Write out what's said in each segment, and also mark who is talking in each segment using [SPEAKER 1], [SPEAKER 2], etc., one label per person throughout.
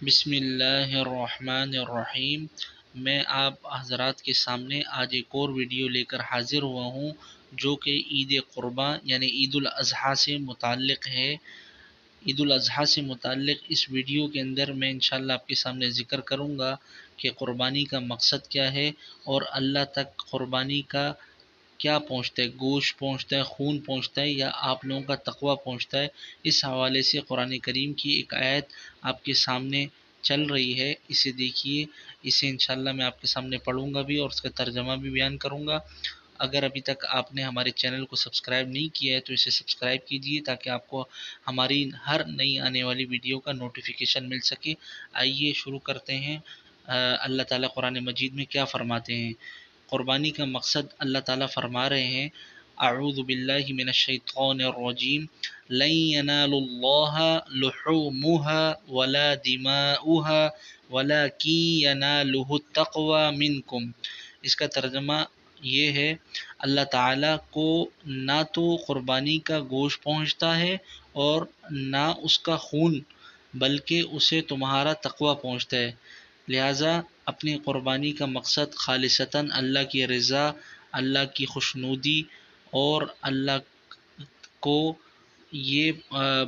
[SPEAKER 1] بسم اللہ الرحمن الرحیم۔ میں آپ حضرات کے سامنے آج ایک اور ویڈیو لے کر حاضر ہوا ہوں جو کہ عید قرباں یعنی عید الاضحیٰ سے متعلق ہے۔ عید الاضحیٰ سے متعلق اس ویڈیو کے اندر میں انشاءاللہ آپ کے سامنے ذکر کروں گا کہ قربانی کا مقصد کیا ہے اور اللہ تک قربانی کا کیا پہنچتا ہے، گوشت پہنچتا ہے، خون پہنچتا ہے یا آپ لوگوں کا تقوی پہنچتا ہے۔ اس حوالے سے قرآن کریم کی ایک آیت آپ کے سامنے چل رہی ہے، اسے دیکھیے، اسے انشاءاللہ میں آپ کے سامنے پڑھوں گا بھی اور اس کا ترجمہ بھی بیان کروں گا۔ اگر ابھی تک آپ نے ہمارے چینل کو سبسکرائب نہیں کیا ہے تو اسے سبسکرائب کیجیے تاکہ آپ کو ہماری ہر نئی آنے والی ویڈیو کا نوٹیفیکیشن مل سکے۔ آئیے شروع کرتے ہیں۔ اللہ تعالیٰ قرآن مجید میں کیا فرماتے ہیں۔ قربانی کا مقصد اللہ تعالیٰ فرما رہے ہیں، اعوذ باللہ من الشیطان الرجیم، لن ینال اللہ لحومها ولا دماؤها ولکن ینالہ التقوی منکم۔ اس کا ترجمہ یہ ہے، اللہ تعالیٰ کو نہ تو قربانی کا گوشت پہنچتا ہے اور نہ اس کا خون، بلکہ اسے تمہارا تقوی پہنچتا ہے۔ لہٰذا اپنی قربانی کا مقصد خالصتاً اللہ کی رضا، اللہ کی خوشنودی اور اللہ کو یہ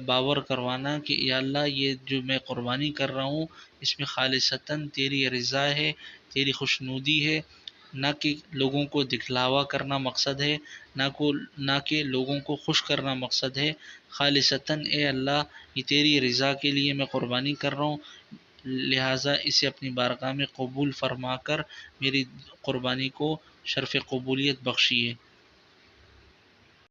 [SPEAKER 1] باور کروانا کہ یا اللہ یہ جو میں قربانی کر رہا ہوں اس میں خالصتاً تیری رضا ہے، تیری خوشنودی ہے، نہ کہ لوگوں کو دکھلاوا کرنا مقصد ہے، نہ کہ لوگوں کو خوش کرنا مقصد ہے۔ خالصتاً اے اللہ یہ تیری رضا کے لیے میں قربانی کر رہا ہوں، لہٰذا اسے اپنی بارگاہ میں قبول فرما کر میری قربانی کو شرف قبولیت بخشیے۔